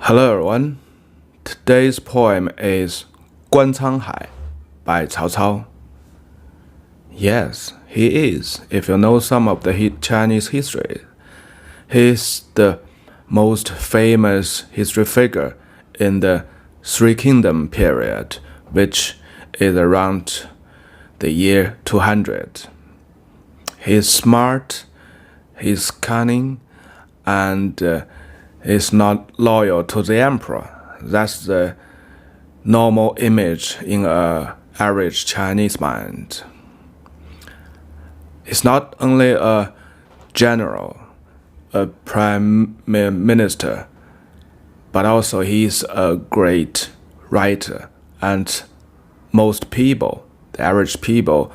Hello everyone. Today's poem is 关沧海 by Cao Cao. Yes, he is. If you know some of the Chinese history, he's the most famous history figure in the Three Kingdom period, which is around the year 200. He's smart, he's cunning, and is not loyal to the emperor. That's the normal image in an average Chinese mind. He's not only a general, a prime minister, but also he's a great writer, and most people, the average people,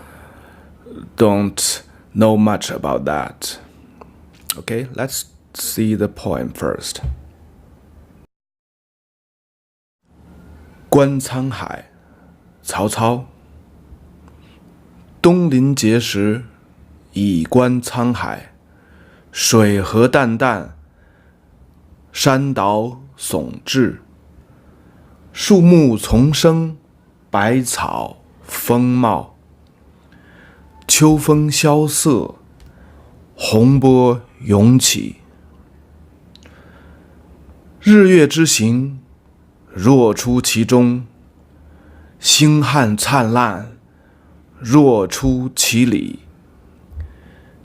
don't know much about that. Okay, let's see the poem first. 观沧海，曹操。东临碣石，以观沧海。水何澹澹，山岛竦峙。树木丛生，百草丰茂。秋风萧瑟，洪波涌起。日月之行，若出其中；星汉灿烂，若出其里。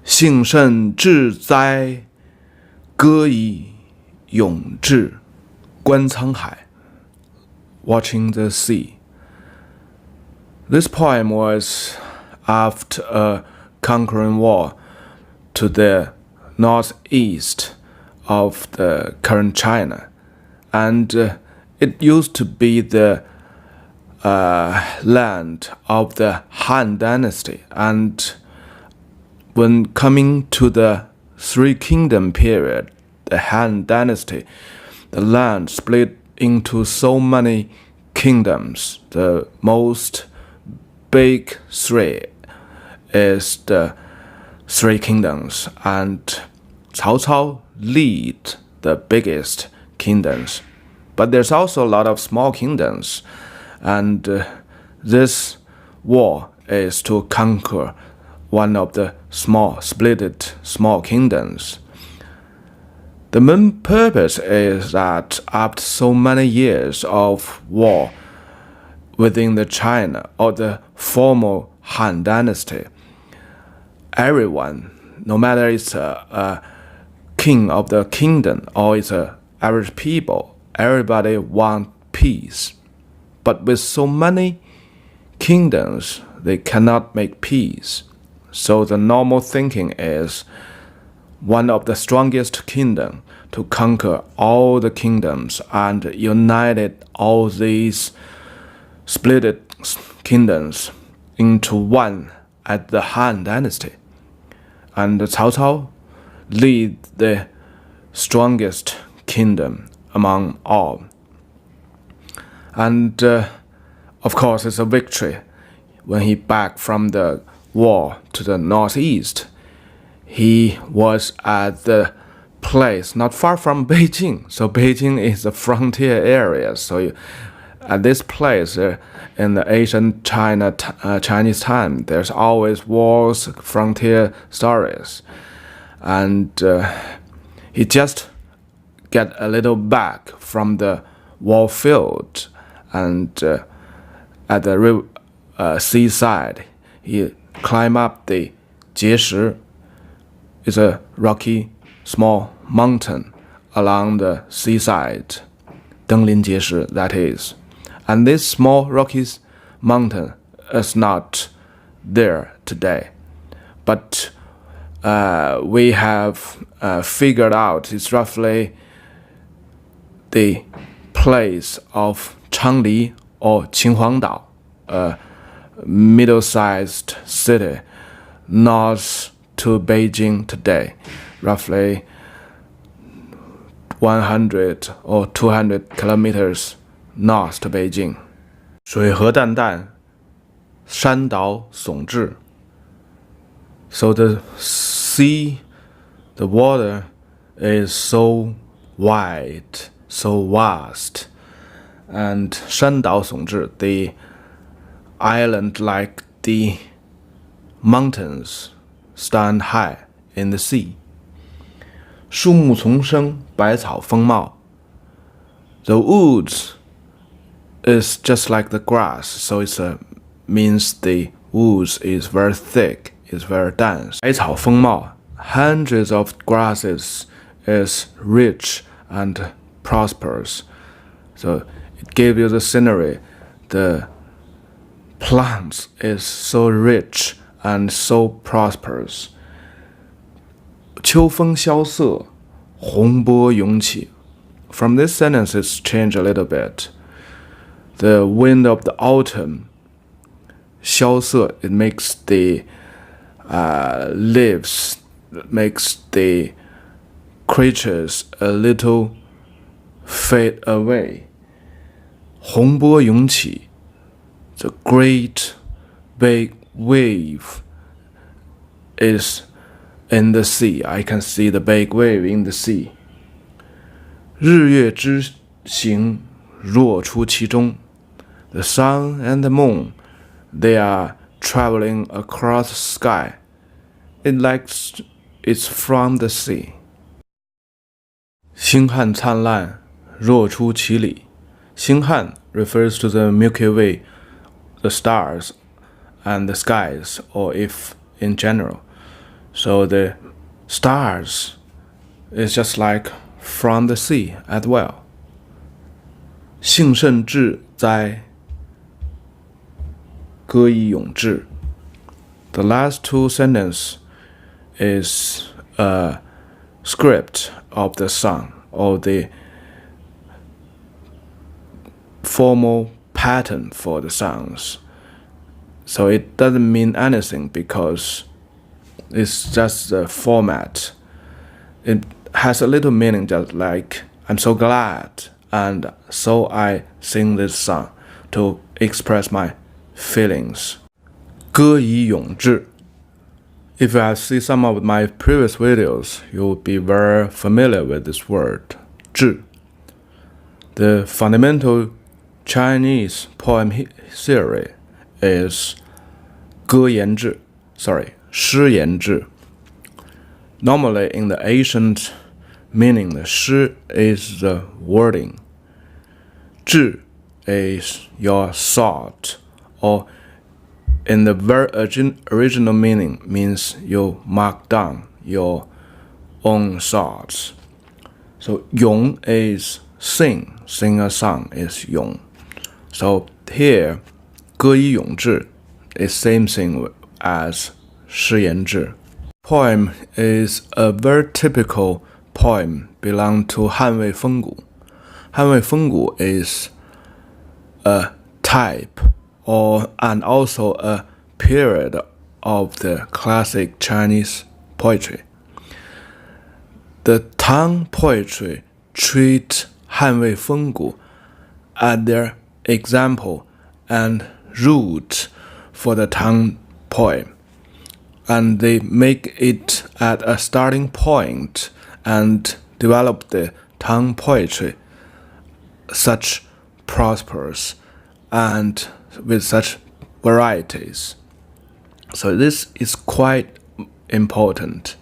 幸甚至哉，歌以咏志。观沧海 watching the sea. This poem was after a conquering war to the northeast of the current China, and it used to be the land of the Han dynasty. And when coming to the Three Kingdom period, the Han dynasty, the land split into so many kingdoms. The most big three is the Three Kingdoms, and Cao Cao lead the biggest kingdoms. But there's also a lot of small kingdoms, and this war is to conquer one of the splitted small kingdoms. The main purpose is that after so many years of war within the China or the former Han dynasty, everyone, no matter it's a king of the kingdom or it's a average people, everybody want peace. But with so many kingdoms, they cannot make peace. So the normal thinking is one of the strongest kingdom to conquer all the kingdoms and united all these splitted kingdoms into one at the Han dynasty. And Cao Cao lead the strongest kingdom among all. And of course, it's a victory. When he back from the war to the northeast, he was at the place not far from Beijing. So Beijing is a frontier area. So at this place in the ancient Chinese time, there's always wars, frontier stories. And he just get a little back from the war field, and at the seaside, he climb up the 碣石. It's a rocky small mountain along the seaside. 登临碣石, that is. And this small rocky mountain is not there today. But we have figured out it's roughly the place of Changli or Qinhuangdao, a middle-sized city north to Beijing today, roughly 100 or 200 kilometers north to Beijing. 水何澹澹，山岛竦峙. So the sea, the water is so wide, so vast, and 山岛耸峙 the island like the mountains stand high in the sea. 树木丛生，百草丰茂 The woods is just like the grass, so it means the woods is very thick, is very dense. 百草丰茂 hundreds of grasses is rich and prosperous. So it gives you the scenery. The plants is so rich and so prosperous. 秋风萧瑟，洪波涌起 From this sentence, it's changed a little bit. The wind of the autumn, 萧瑟, it makes the leaves, makes the creatures a little fade away. 洪波涌起 The great big wave is in the sea. I can see the big wave in the sea. 日月之行，若出其中 The sun and the moon, they are traveling across the sky. It's from the sea. 星汉灿烂，若出其里 星汉 refers to the Milky Way, the stars and the skies, or if in general. So the stars is just like from the sea as well. 幸甚至哉，歌以咏志 The last two sentences is a script of the song, or the formal pattern for the songs. So it doesn't mean anything because it's just the format. It has a little meaning, just like I'm so glad, and so I sing this song to express my feelings. 歌以咏志 If you have seen some of my previous videos, you will be very familiar with this word, 志. The fundamental Chinese poem theory is 歌言志,诗言志. Normally in the ancient meaning, the 诗 is the wording. 志 is your thought, or in the very original meaning means you mark down your own thoughts. So 咏 is sing a song is 咏. So here 歌以咏志 is same thing as 诗言志. Poem is a very typical poem belong to 汉魏风骨. 汉魏风骨 is a type and also a period of the classic Chinese poetry. The Tang poetry treat 汉魏风骨 as their example and root for the Tang poem, and they make it at a starting point and develop the Tang poetry such prosperous and with such varieties. So this is quite important.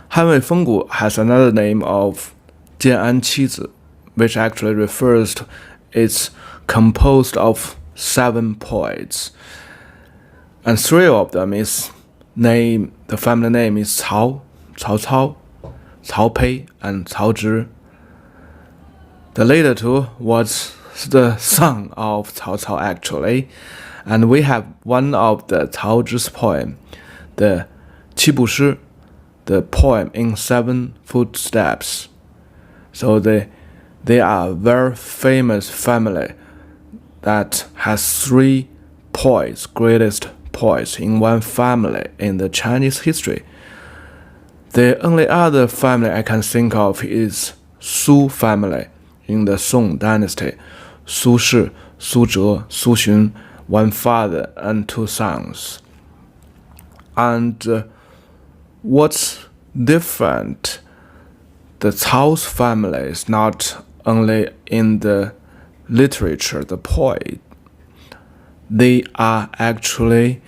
汉魏风骨 has another name of 建安七子, which actually refers to it's composed of 7 poets, and 3 of them is the family name is Cao Cao, Cao Pei, and Cao Zhi. The later 2 was the son of Cao Cao actually, and we have one of the Cao Zhi's poem, the 七步诗, the poem in 7 footsteps. So they are a very famous family that has 3 poets, greatest poets in one family in the Chinese history. The only other family I can think of is Su family in the Song dynasty. Su Shi, Su Zhe, Su Xun, one father and 2 sons. And what's different, the Cao's family is not only in the literature, the poet. They are actually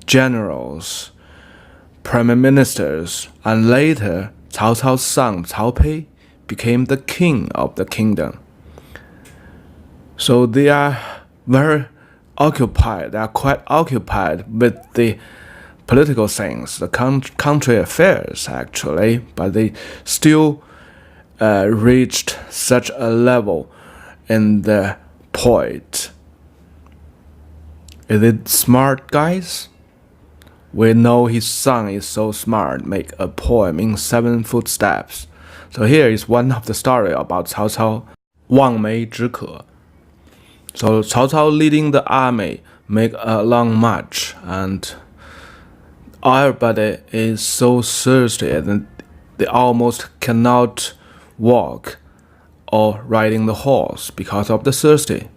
generals, prime ministers, and later Cao Cao's son Cao Pi became the king of the kingdom. So they are very occupied, they are quite occupied with the political things, the country affairs actually, but they still reached such a level in the poet. Is it smart, guys? We know his son is so smart, make a poem in 7 footsteps. So here is one of the story about Cao Cao, 望梅止渴. So Cao Cao leading the army make a long march, and everybody is so thirsty that they almost cannot walk or riding the horse because of the thirsty.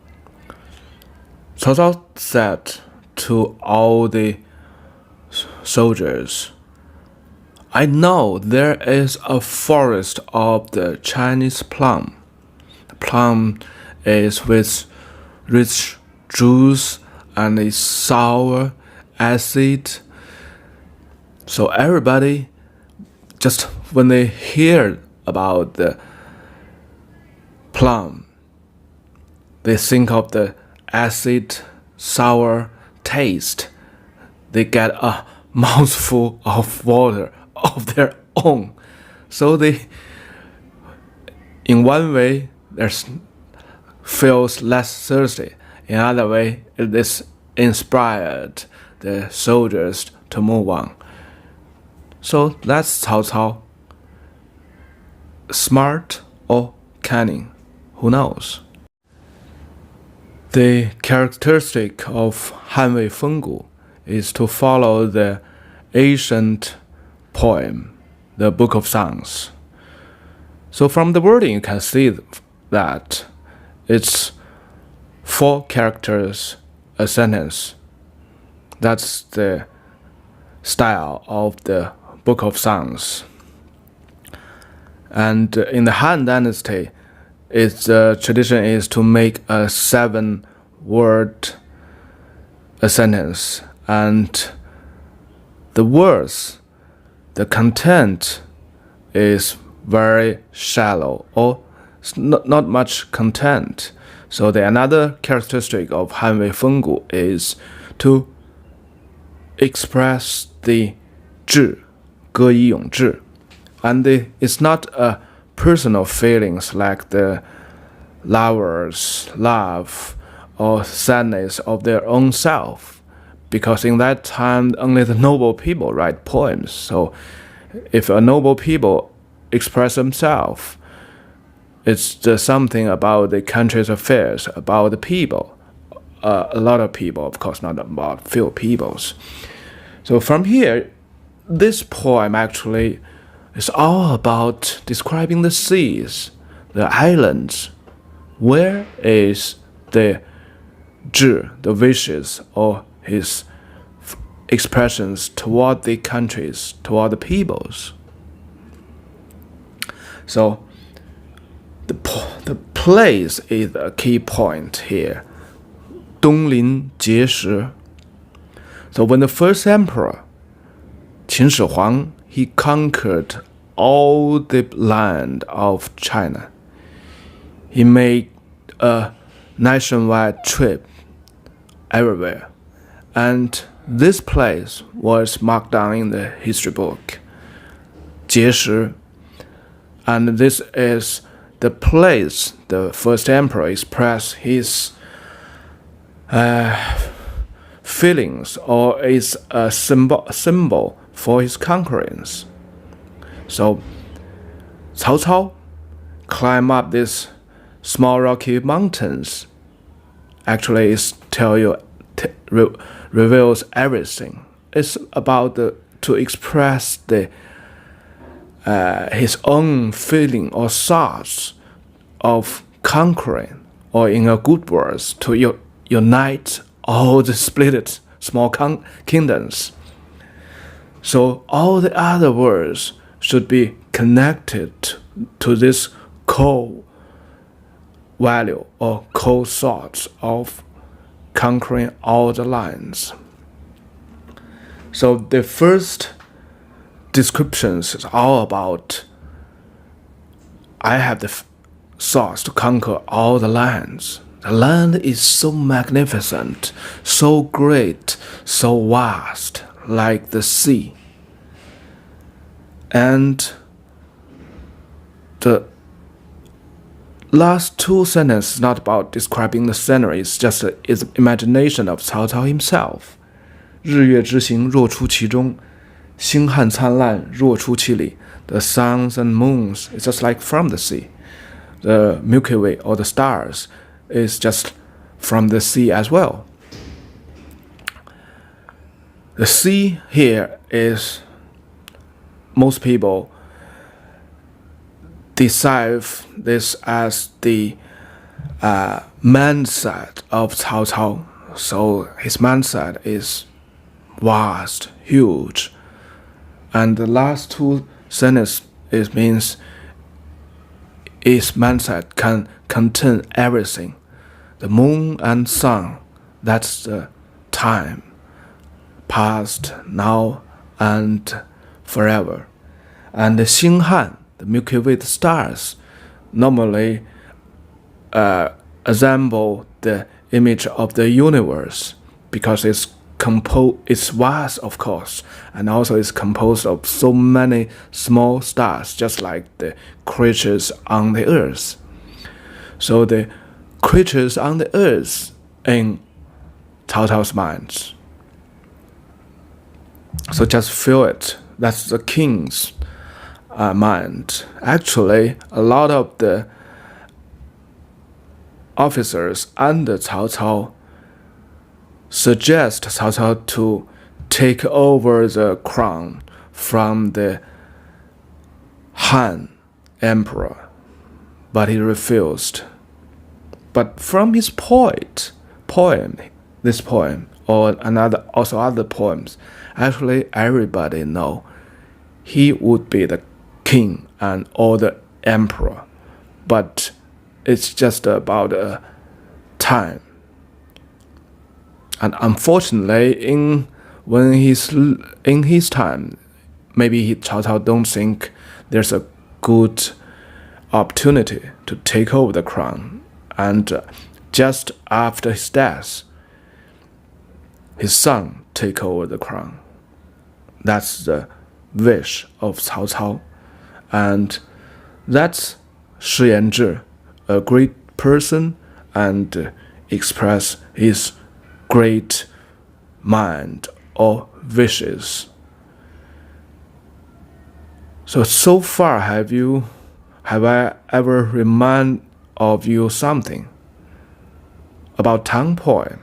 Cao Cao said to all the soldiers, I know there is a forest of the Chinese plum. The plum is with rich juice and is sour, acid. So everybody, just when they hear about the plum, they think of the acid, sour taste. They get a mouthful of water of their own. So they, in one way, there's feels less thirsty. In another way, it is inspired the soldiers to move on. So that's Cao Cao. Smart or cunning, who knows? The characteristic of Hanwei Fenggu is to follow the ancient poem, the Book of Songs. So from the wording you can see that it's 4 characters a sentence. That's the style of the Book of Songs. And in the Han Dynasty, its tradition is to make a 7-word a sentence, and the words, the content is very shallow or not much content. So the another characteristic of Hanwei Fenggu is to express the 志, 歌以咏志, and it's not a personal feelings like the lovers' love or sadness of their own self, because in that time only the noble people write poems. So if a noble people express themselves, it's just something about the country's affairs, about the people, a lot of people, of course, not about few peoples. So from here, this poem actually is all about describing the seas, the islands. Where is the 志, the wishes or his expressions toward the countries, toward the peoples? So the place is a key point here. 东临碣石. So when the first emperor, Qin Shi Huang, he conquered all the land of China. He made a nationwide trip everywhere. And this place was marked down in the history book, 碣石. And this is the place the first emperor expressed his feelings, or is a symbol for his conquerance. So Cao Cao climbed up these small rocky mountains. Actually, it's reveals everything. It's about to express his own feeling or thoughts of conquering, or in a good words, to unite all the split small kingdoms. So all the other words should be connected to this core value or core thoughts of conquering all the lands. So the first descriptions is all about I have the thoughts to conquer all the lands. The land is so magnificent, so great, so vast, like the sea. And the last two sentences is not about describing the scenery, it's just his imagination of Cao Cao himself. 日月之行，若出其中；星汉灿烂，若出其里。The suns and moons is just like from the sea. The Milky Way or the stars is just from the sea as well. The sea here is, most people decipher this as the mindset of Cao Cao. So his mindset is vast, huge. And the last two sentences it means his mindset can contain everything. The moon and sun, that's the time, past, now, and forever. And the Xinghan, the Milky Way, the stars, normally resemble the image of the universe because it's vast, of course, and also it's composed of so many small stars, just like the creatures on the earth. So the creatures on the earth in Cao Cao's mind. So just feel it. That's the king's mind. Actually, a lot of the officers under Cao Cao suggest Cao Cao to take over the crown from the Han emperor, but he refused. But from his this poem, or also other poems, actually everybody know he would be the king and or the emperor, but it's just about a time. And unfortunately, in his time, maybe Cao Cao don't think there's a good opportunity to take over the crown. And just after his death, his son take over the crown. That's the wish of Cao Cao. And that's Shi Yanzhi, a great person, and express his great mind or wishes. So far, have I ever reminded of you something about Tang poem?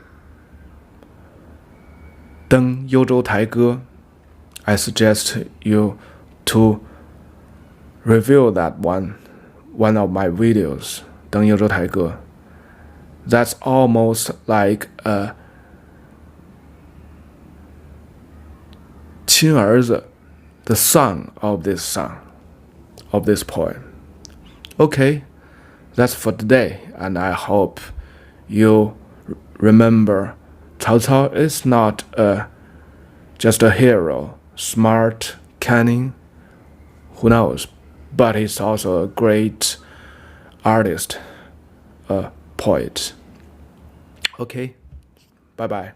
登幽州台歌, I suggest you to review that one of my videos, 登幽州台歌. That's almost like a 亲儿子, the son of this song, of this poem. Okay, that's for today, and I hope you remember Cao Cao is not just a hero, smart, cunning, who knows, but he's also a great artist, a poet. Okay, bye-bye.